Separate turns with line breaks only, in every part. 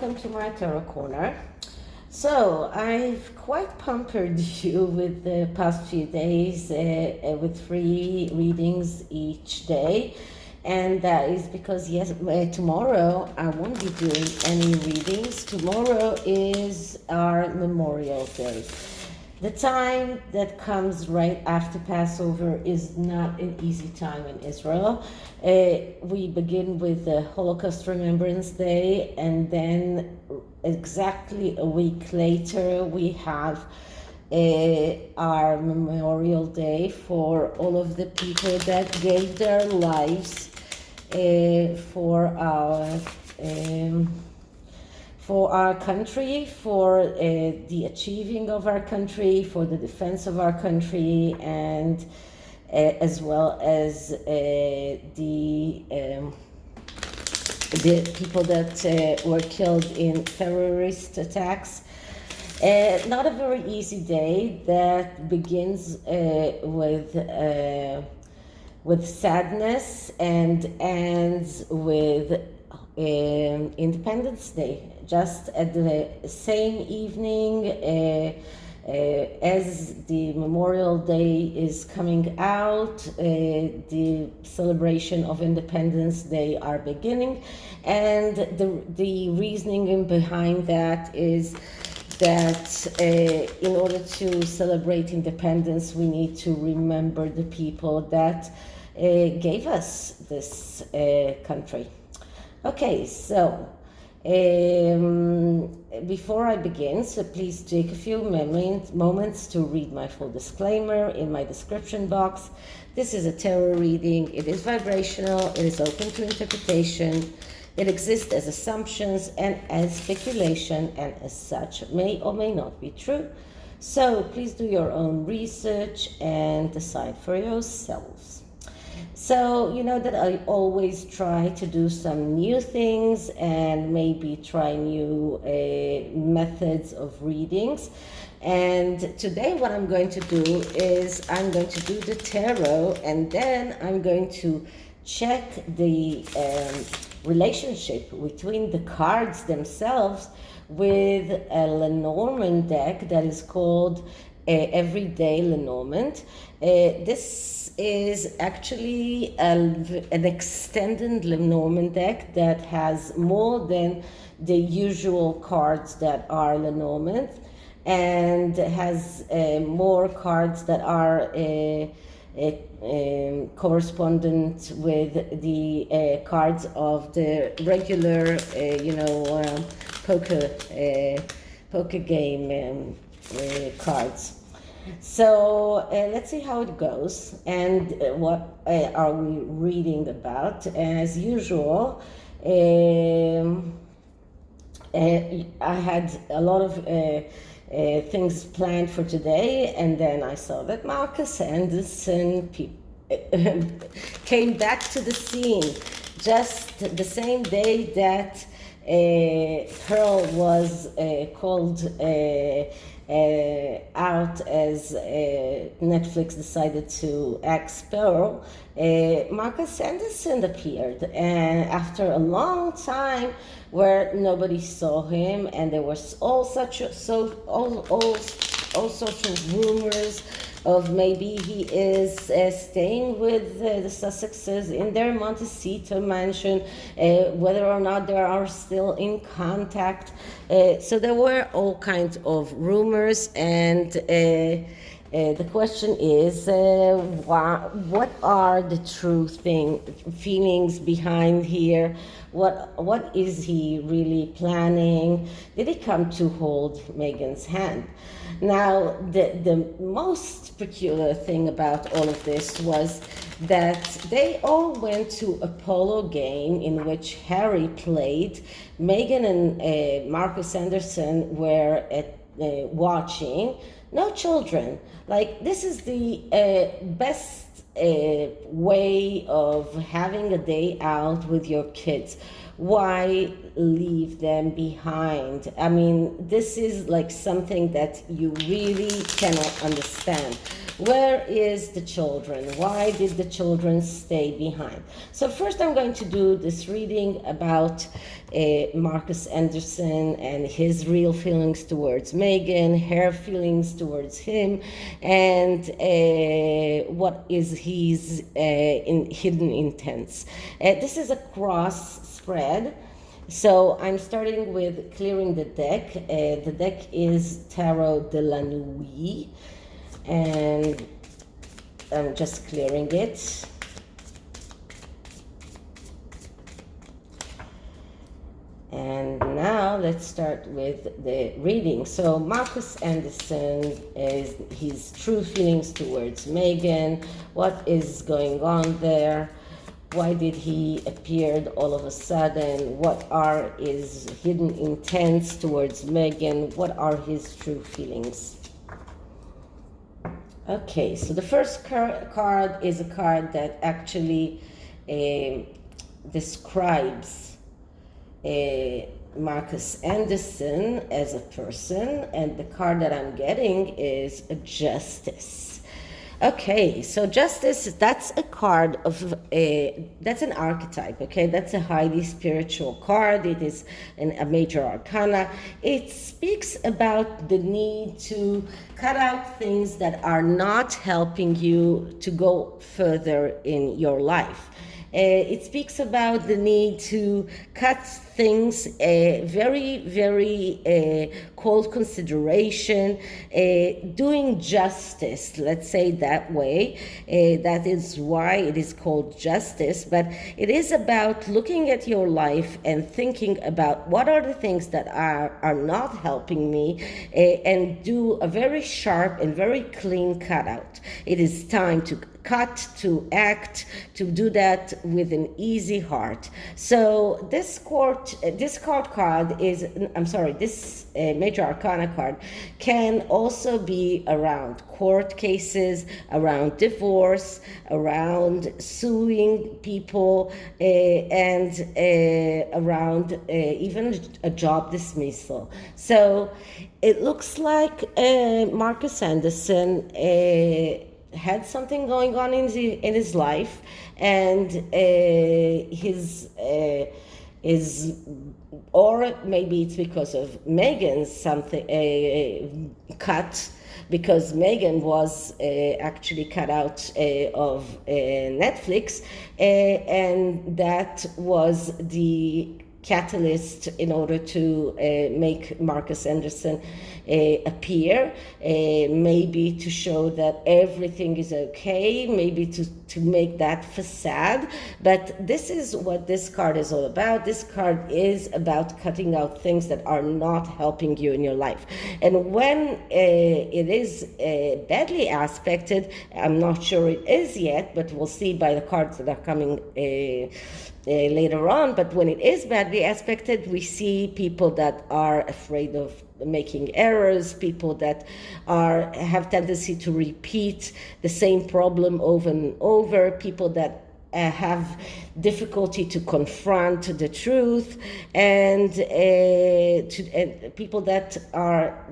welcome to my Tarot Corner. So, I've quite pampered you with the past few days with free readings each day. And that is because, yes, tomorrow I won't be doing any readings. Tomorrow is our Memorial Day. The time that comes right after Passover is not an easy time in Israel. We begin with the Holocaust Remembrance Day, and then exactly a week later we have our Memorial Day for all of the people that gave their lives for our country, for the achieving of our country, for the defense of our country, and as well as the people that were killed in terrorist attacks. Not a very easy day that begins with sadness and ends with Independence Day. Just at the same evening as the Memorial Day is coming out, the celebration of Independence Day are beginning, and the reasoning behind that is that in order to celebrate independence, we need to remember the people that gave us this country. Okay, so before I begin, so please take a few moments to read my full disclaimer in my description box. This is a tarot reading. It is vibrational. It is open to interpretation. It exists as assumptions and as speculation, and as such may or may not be true. So please do your own research and decide for yourselves. So, you know that I always try to do some new things and maybe try new methods of readings. And today what I'm going to do is I'm going to do the tarot, and then I'm going to check the relationship between the cards themselves with a Lenormand deck that is called Everyday Lenormand. This is actually an extended Lenormand deck that has more than the usual cards that are Lenormand, and has more cards that are correspondent with the cards of the regular, poker game cards. So let's see how it goes, and what are we reading about. As usual, I had a lot of things planned for today, and then I saw that Marcus Anderson came back to the scene just the same day that Pearl was called out as Netflix decided to axe Pearl. Marcus Anderson appeared, and after a long time where nobody saw him, and there was all sorts of rumors of maybe he is staying with the Sussexes in their Montecito mansion, whether or not they are still in contact. So there were all kinds of rumors, and the question is, what are the true feelings behind here? What is he really planning? Did he come to hold Meghan's hand? Now, the most peculiar thing about all of this was that they all went to a polo game in which Harry played. Meghan and Marcus Anderson were watching. No children. Like, this is the best way of having a day out with your kids. Why leave them behind? I mean, this is like something that you really cannot understand. Where is the children? Why did the children stay behind? So first I'm going to do this reading about Marcus Anderson and his real feelings towards Meghan, her feelings towards him, and what is his hidden intents. This is a cross spread. So I'm starting with clearing the deck. The deck is Tarot de la Nuit, and I'm just clearing it. And now let's start with the reading. So Marcus Anderson is his true feelings towards Meghan. What is going on there? Why did he appear all of a sudden? What are his hidden intents towards Meghan? What are his true feelings? Okay, so the first card is a card that actually describes Marcus Anderson as a person, and the card that I'm getting is a Justice. Okay, so Justice, that's a card of that's an archetype, okay? That's a highly spiritual card. It is a major arcana. It speaks about the need to cut out things that are not helping you to go further in your life. It speaks about the need to cut things, very cold consideration, doing justice, let's say that way. That is why it is called Justice, but it is about looking at your life and thinking about what are the things that are not helping me, and do a very sharp and very clean cutout. It is time to cut, to act, to do that with an easy heart. So this major arcana card can also be around court cases, around divorce, around suing people, and around even a job dismissal. So it looks like Marcus Anderson had something going on in his life, and or maybe it's because of Meghan's something cut, because Meghan was actually cut out of Netflix, and that was the catalyst in order to make Marcus Anderson appear, maybe to show that everything is okay, maybe to make that facade. But this is what this card is all about. This card is about cutting out things that are not helping you in your life. And when it is badly aspected, I'm not sure it is yet, but we'll see by the cards that are coming later on. But when it is badly aspected, we see people that are afraid of making errors, people that have tendency to repeat the same problem over and over, people that have difficulty to confront the truth, and people that are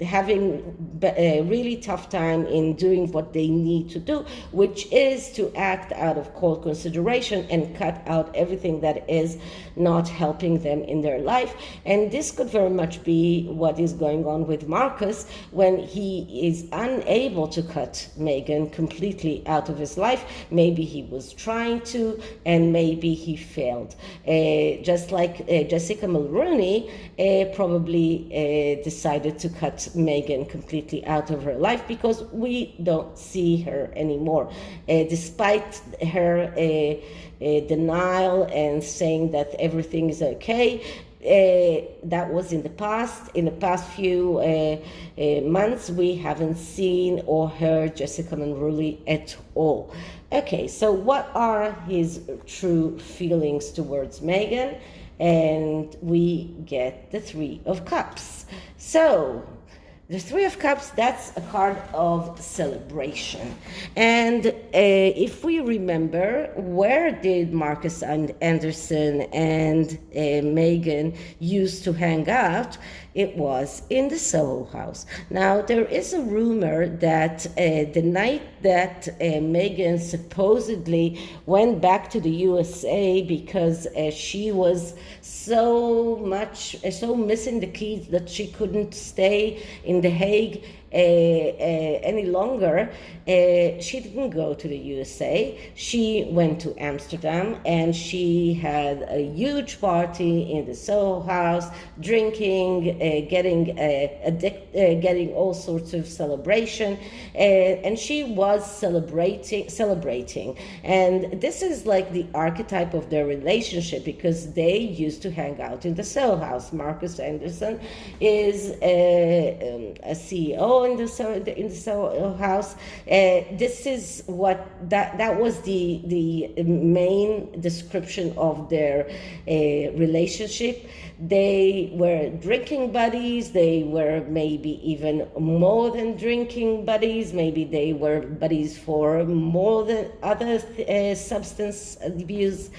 having a really tough time in doing what they need to do, which is to act out of cold consideration and cut out everything that is not helping them in their life. And this could very much be what is going on with Marcus when he is unable to cut Meghan completely out of his life. Maybe he was trying to, and maybe he failed. Just like Jessica Mulroney probably decided to cut Meghan completely out of her life because we don't see her anymore, despite her denial and saying that everything is okay. That was in the past. In the past few months, we haven't seen or heard Jessica Mulroney at all. Okay, so what are his true feelings towards Meghan? And we get the Three of Cups. So The Three of Cups, that's a card of celebration. And if we remember, where did Marcus and Anderson and Meghan used to hang out? It was in the Soho House. Now, there is a rumor that the night that Meghan supposedly went back to the USA because she was so missing the keys that she couldn't stay in The Hague any longer, she didn't go to the USA. She went to Amsterdam and she had a huge party in the Soho House, drinking, getting all sorts of celebration, and she was celebrating. And this is like the archetype of their relationship, because they used to hang out in the Soho House. Marcus Anderson is a CEO in the Soho House. This is what that was the main description of their relationship. They were drinking buddies. They were maybe even more than drinking buddies. Maybe they were buddies for more than other substance abuse.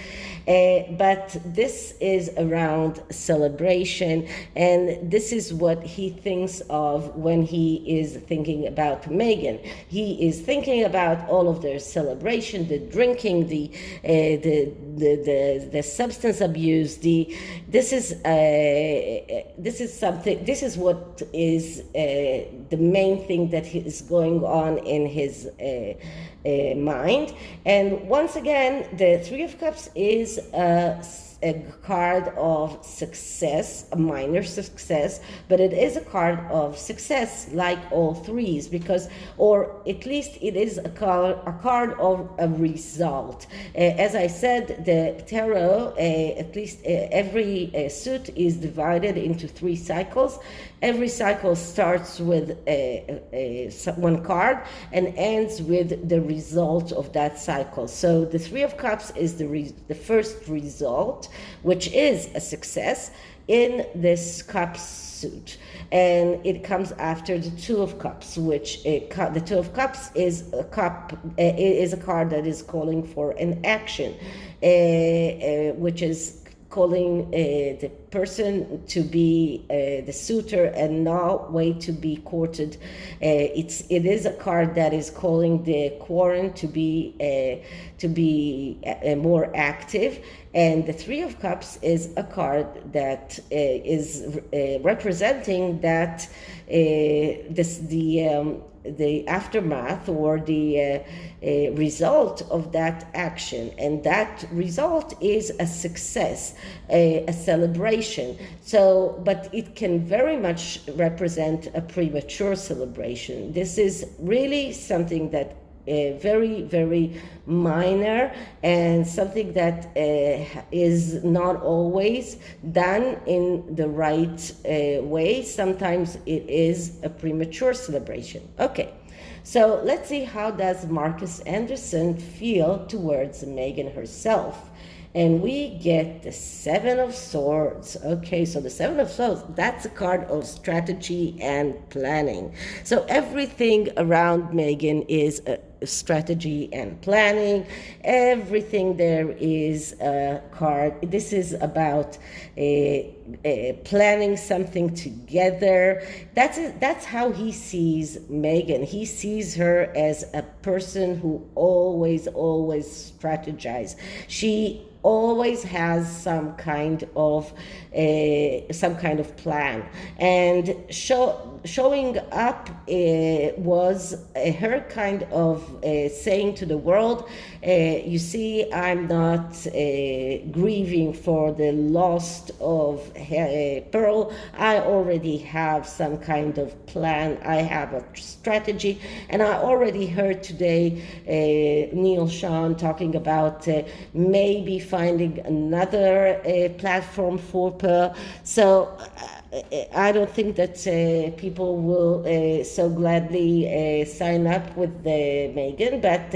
But this is around celebration, and this is what he thinks of when he is thinking about Meghan. He is thinking about all of their celebration, the drinking, the substance abuse. This is what is the main thing that is going on in his mind. And once again, the Three of Cups is a card of success, a minor success, but it is a card of success, like all threes, because, or at least it is a card of a result. As I said, the tarot, at least every suit is divided into 3 cycles. Every cycle starts with one card and ends with the result of that cycle. So the Three of Cups is the first result, which is a success in this cup suit. And it comes after the Two of Cups, which the Two of Cups is a card that is calling for an action, which is calling the person to be the suitor and not wait to be courted. It is a card that is calling the quorn to be more active. And the Three of Cups is a card that is representing that the aftermath or the result of that action, and that result is a success, a celebration. So, but it can very much represent a premature celebration. This is really something that very, very minor, and something that is not always done in the right way. Sometimes it is a premature celebration. Okay, so let's see, how does Marcus Anderson feel towards Meghan herself? And we get the Seven of Swords. Okay, so the Seven of Swords, that's a card of strategy and planning. So everything around Meghan is a strategy and planning. Everything there is a card. This is about planning something together. That's how he sees Meghan. He sees her as a person who always strategizes. She always has some kind of plan, and showing up was her kind of saying to the world, you see, I'm not grieving for the loss of Pearl. I already have some kind of plan. I have a strategy, and I already heard today Neil Sean talking about maybe finding another platform for Pearl. So I don't think that people will so gladly sign up with Meghan, but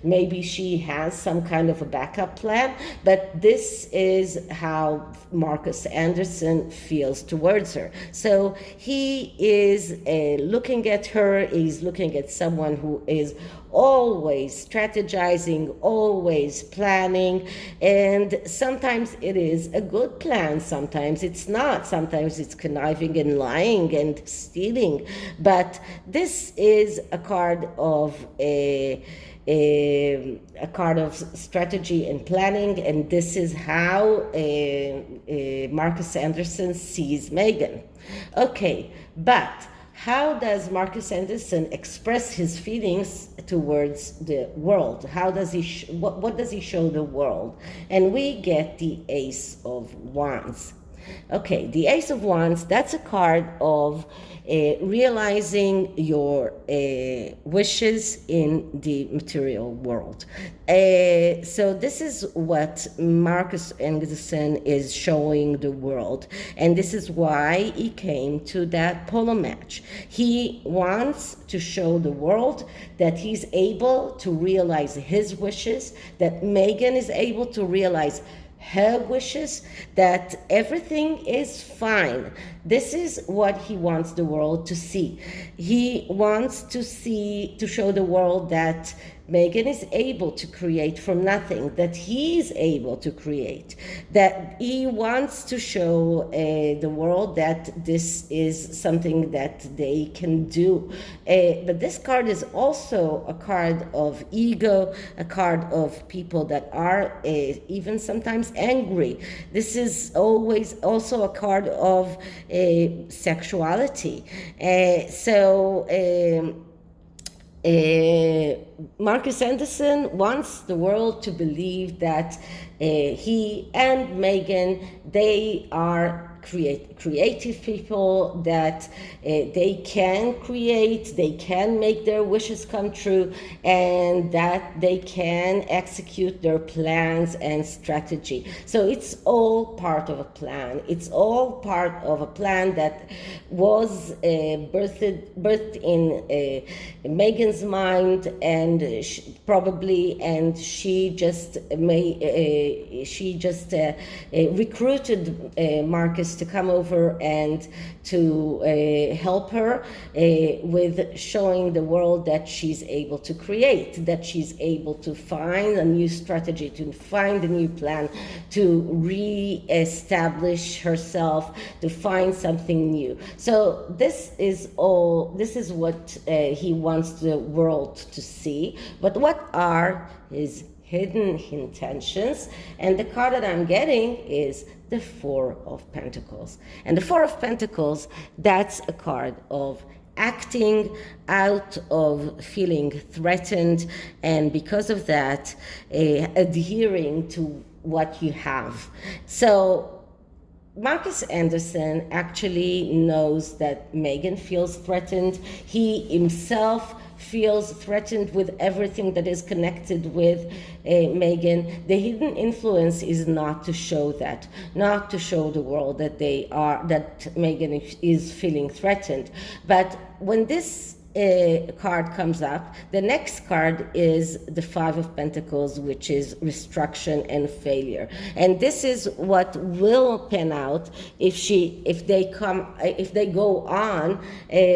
maybe she has some kind of a backup plan. But this is how Marcus Anderson feels towards her. So he is looking at her, he's looking at someone who is always strategizing, always planning, and sometimes it is a good plan, sometimes it's not, sometimes it's conniving and lying and stealing. But this is a card of a card of strategy and planning, and this is how Marcus Anderson sees Meghan. Okay, but how does Marcus Anderson express his feelings towards the world? How does he what does he show the world? And we get the Ace of Wands. Okay, the Ace of Wands, that's a card of realizing your wishes in the material world. So this is what Marcus Anderson is showing the world, and this is why he came to that polo match. He wants to show the world that he's able to realize his wishes, that Meghan is able to realize her wishes, that everything is fine. This is what he wants the world to see. He wants to show the world that Meghan is able to create from nothing, that he is able to create, that he wants to show the world that this is something that they can do. But this card is also a card of ego, a card of people that are even sometimes angry. This is always also a card of sexuality. Marcus Anderson wants the world to believe that he and Meghan, they are creative people, that they can create, they can make their wishes come true, and that they can execute their plans and strategy. So it's all part of a plan. It's all part of a plan that was birthed in Meghan's mind, and she just recruited Marcus to come over and to help her with showing the world that she's able to create, that she's able to find a new strategy, to find a new plan, to re-establish herself, to find something new. So this is what he wants the world to see. But what are his hidden intentions? And the card that I'm getting is the Four of Pentacles. And the Four of Pentacles, that's a card of acting out of feeling threatened, and because of that, adhering to what you have. So Marcus Anderson actually knows that Meghan feels threatened. He himself feels threatened with everything that is connected with Meghan. The hidden influence is not to show that, not to show the world that Meghan is feeling threatened. But when this card comes up, the next card is the Five of Pentacles, which is destruction and failure. And this is what will pan out if they go on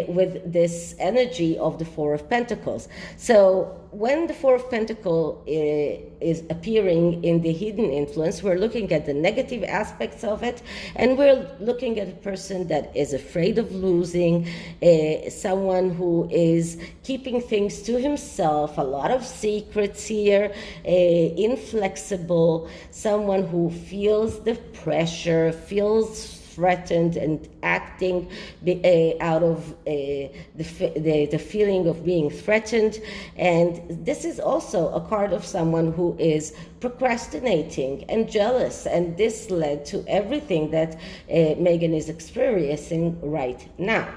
with this energy of the Four of Pentacles. So when the Four of Pentacles is appearing in the hidden influence, we're looking at the negative aspects of it, and we're looking at a person that is afraid of losing, someone who is keeping things to himself, a lot of secrets here, inflexible, someone who feels the pressure, feels threatened, and acting out of the feeling of being threatened. And this is also a card of someone who is procrastinating and jealous, and this led to everything that Meghan is experiencing right now.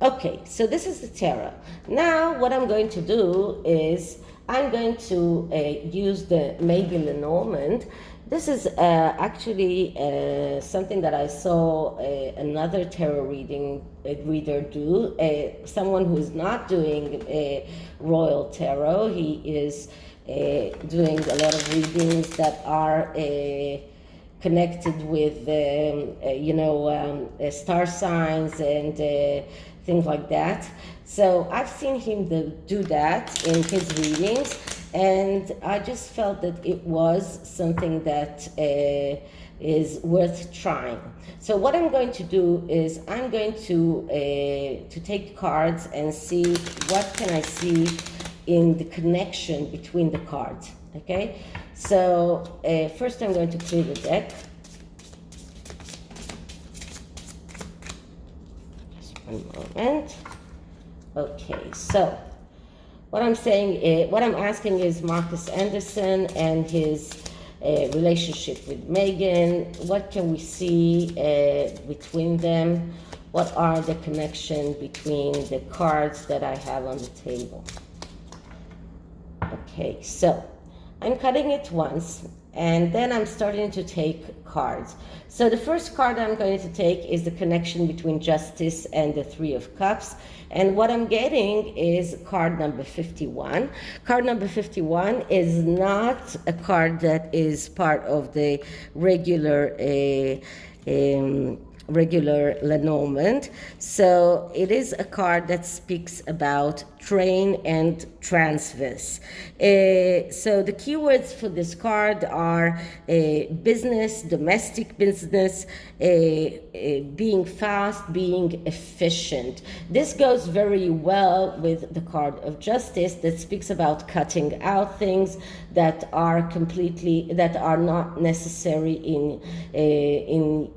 Okay, so this is the tarot. Now what I'm going to do is I'm going to use the maybe Lenormand This is actually something that I saw another tarot reader do. Someone who is not doing royal tarot. He is doing a lot of readings that are connected with, star signs and things like that. So I've seen him do that in his readings, and I just felt that it was something that is worth trying. So what I'm going to do is I'm going to take cards and see what can I see in the connection between the cards. Okay, so first I'm going to clear the deck. Just one moment. Okay, so what I'm asking is Marcus Anderson and his relationship with Meghan. What can we see between them? What are the connection between the cards that I have on the table? Okay, so I'm cutting it once, and then I'm starting to take cards. So the first card I'm going to take is the connection between Justice and the Three of Cups. And what I'm getting is card number 51. Card number 51 is not a card that is part of the regular Lenormand. So it is a card that speaks about train and transverse. So the keywords for this card are business, domestic business, being fast, being efficient. This goes very well with the card of Justice that speaks about cutting out things that are not necessary in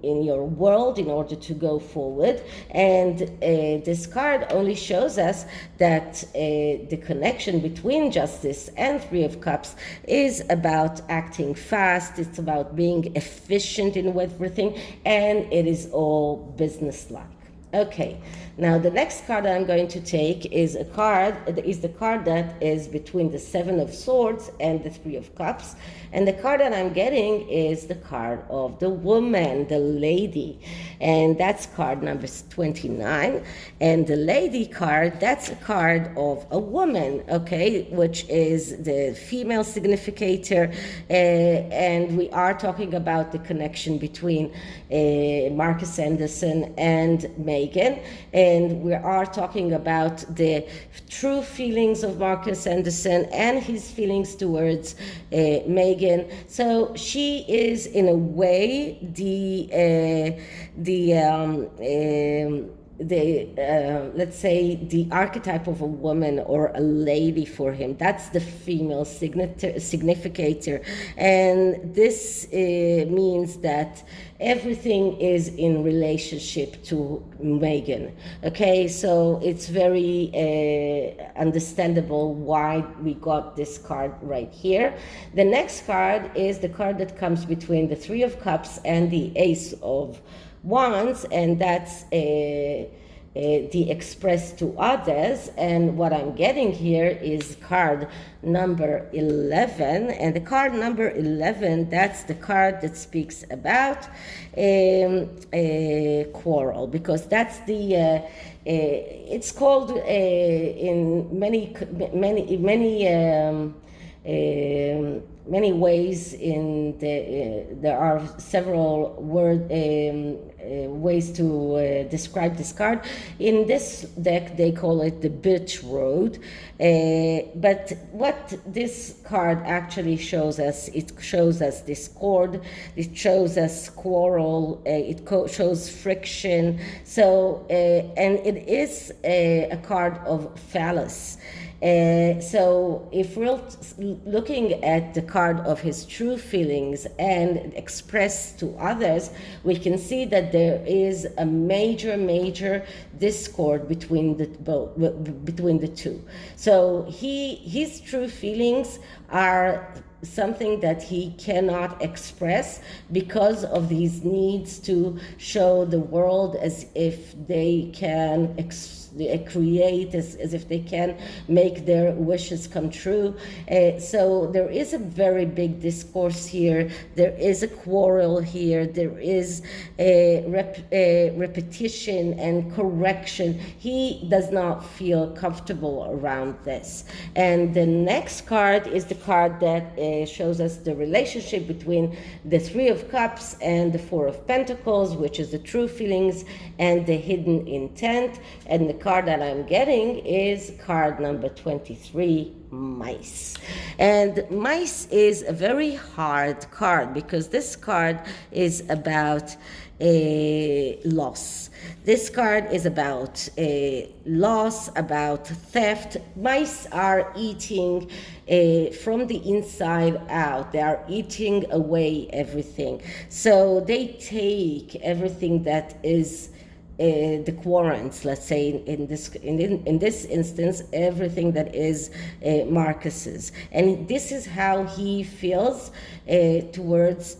your world in order to go forward. And this card only shows us that the connection between Justice and Three of Cups is about acting fast, it's about being efficient in everything, and it is all business-like. Okay, now the next card I'm going to take is the card that is between the Seven of Swords and the Three of Cups. And the card that I'm getting is the card of the woman, the lady. And that's card number 29. And the lady card, that's a card of a woman, okay, which is the female significator. And we are talking about the connection between Marcus Anderson and Meghan. And we are talking about the true feelings of Marcus Anderson and his feelings towards Meghan. So she is, in a way, let's say the archetype of a woman or a lady for him. That's the female significator, and this means that everything is in relationship to Meghan. Okay, so it's very understandable why we got this card right here. The next card is the card that comes between the Three of Cups and the Ace of Wands, and that's the express to others. And what I'm getting here is card number 11, and the card number 11, that's the card that speaks about a quarrel, because that's the it's called in many ways. There are several ways to describe this card. In this deck, they call it the bitch road. But what this card actually shows us, it shows us discord, it shows us quarrel, it shows friction. So, and it is a card of phallus. So if we're looking at the card of his true feelings and expressed to others, we can see that there is a major discord between the two. So his true feelings are something that he cannot express because of these needs to show the world as if they can create, as if they can make their wishes come true. So there is a very big discourse here. There is a quarrel here. There is a repetition and correction. He does not feel comfortable around this. And the next card is the card that shows us the relationship between the Three of Cups and the Four of Pentacles, which is the true feelings and the hidden intent. And the card that I'm getting is card number 23, Mice. And Mice is a very hard card because this card is about a loss. This card is about a loss, about theft. Mice are eating from the inside out. They are eating away everything. So they take everything that is the quarants, let's say in this instance, everything that is Marcus's, and this is how he feels towards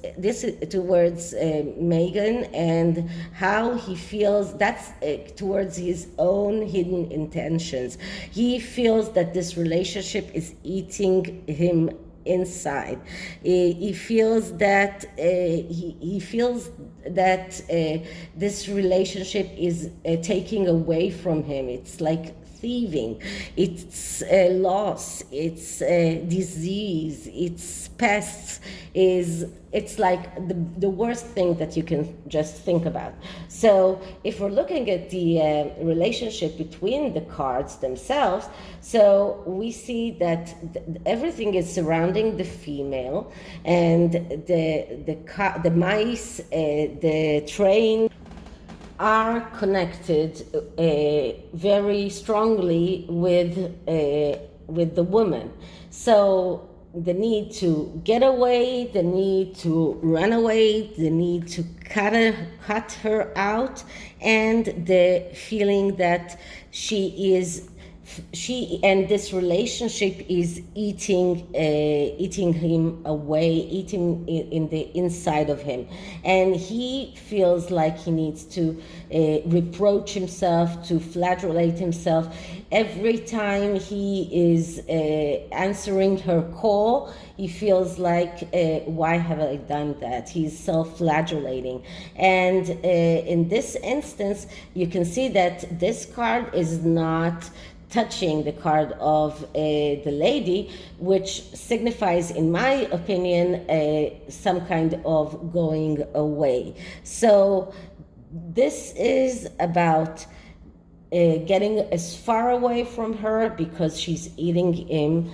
Meghan, and how he feels that's towards his own hidden intentions. He feels that this relationship is eating him inside. He feels that this relationship is taking away from him. It's like thieving, it's loss, it's disease, it's pests. It's like the worst thing that you can just think about. So if we're looking at the relationship between the cards themselves, so we see that everything is surrounding the female, and the mice, the train, are connected very strongly with the woman. So the need to get away, the need to run away, the need to cut her out, and the feeling that she and this relationship is eating him away, eating in the inside of him, and he feels like he needs to reproach himself, to flagellate himself every time he is answering her call. He feels like, why have I done that? He's self-flagellating. And in this instance, you can see that this card is not touching the card of the lady, which signifies, in my opinion, some kind of going away. So this is about getting as far away from her because she's eating him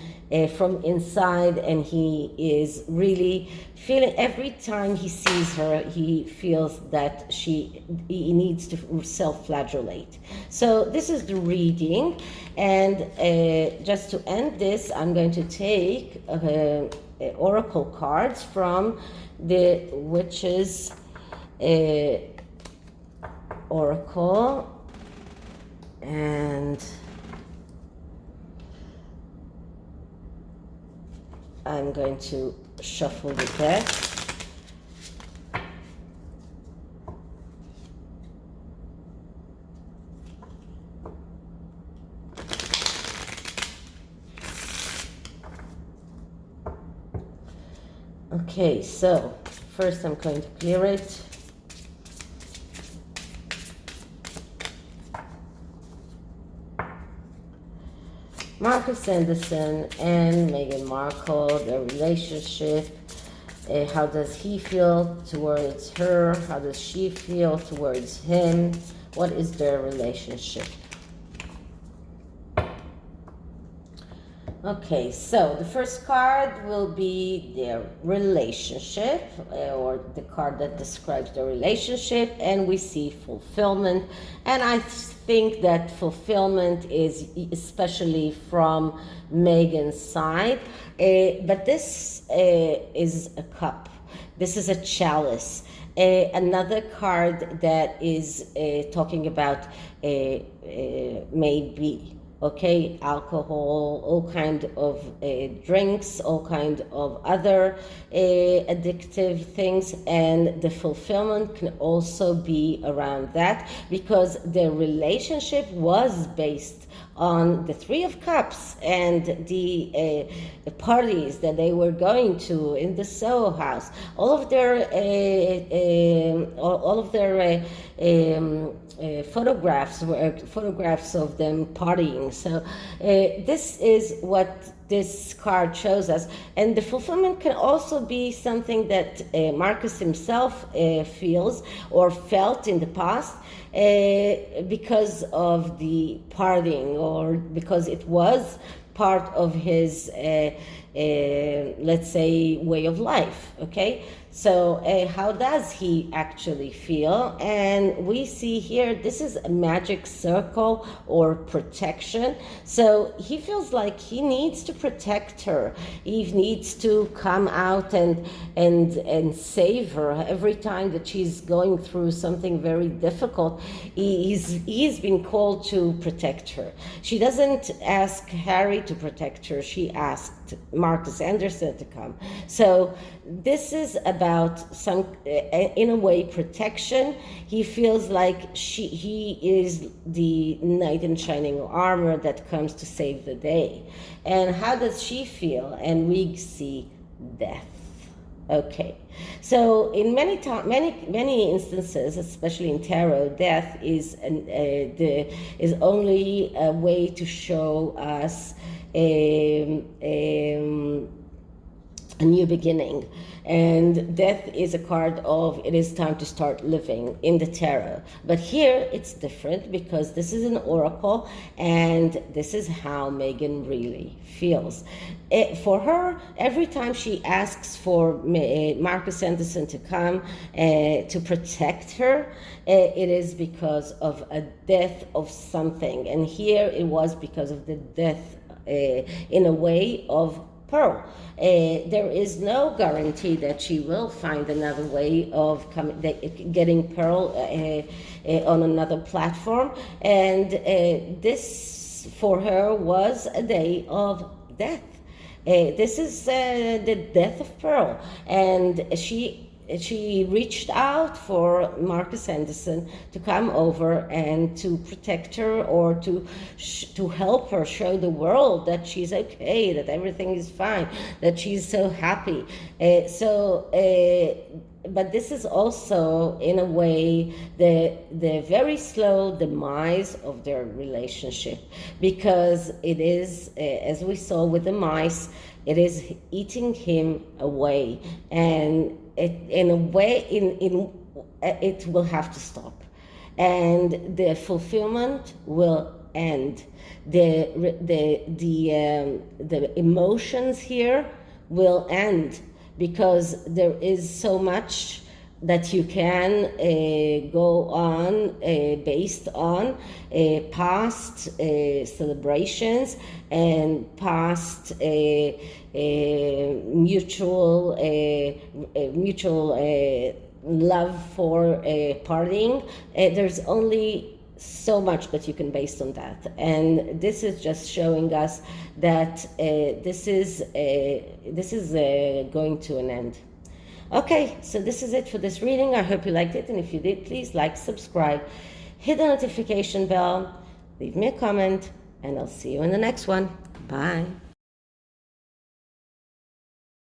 from inside, and he is really feeling, every time he sees her, he feels that he needs to self-flagellate. So this is the reading, and just to end this, I'm going to take oracle cards from the Witch's oracle, and I'm going to shuffle the deck. Okay, so first I'm going to clear it. Marcus Anderson and Meghan Markle, their relationship. How does he feel towards her? How does she feel towards him? What is their relationship? Okay, so the first card will be their relationship, or the card that describes the relationship, and we see fulfillment. And I think that fulfillment is especially from Meghan's side, but this is a cup. This is a chalice. Another card that is talking about maybe okay, alcohol, all kind of drinks, all kind of other addictive things, and the fulfillment can also be around that, because their relationship was based on the Three of Cups and the parties that they were going to in the Soho House. All of their photographs were photographs of them partying. So this is what this card shows us. And the fulfillment can also be something that Marcus himself feels or felt in the past, because of the partying, or because it was part of his let's say way of life. Okay, so how does he actually feel? And we see here, this is a magic circle or protection. So he feels like he needs to protect her. He needs to come out and save her every time that she's going through something very difficult. He's been called to protect her. She doesn't ask Harry to protect her. She asked Marcus Anderson to come. So this is about some, in a way, protection. He feels like he is the knight in shining armor that comes to save the day. And how does she feel? And we see death. Okay, so in many instances, especially in tarot, death is only a way to show us a new beginning. And death is a card of, it is time to start living in the tarot. But here it's different, because this is an oracle, and this is how Meghan really feels. For her, every time she asks for Marcus Anderson to come to protect her, it is because of a death of something. And here it was because of the death, in a way, of Pearl. There is no guarantee that she will find another way of getting Pearl on another platform. And this, for her, was a day of death. This is the death of Pearl. And she reached out for Marcus Anderson to come over and to protect her, or to help her show the world that she's okay, that everything is fine, that she's so happy. But this is also, in a way, the very slow demise of their relationship, because it is, as we saw with the mice, it is eating him away, and in a way, it will have to stop, and the fulfillment will end. The emotions here will end, because there is so much that you can go on based on past celebrations and past mutual love for partying. There's only so much that you can base on that, and this is just showing us that this is going to an end. Okay, so this is it for this reading. I hope you liked it, and if you did, please like, subscribe, hit the notification bell, leave me a comment, and I'll see you in the next one. Bye.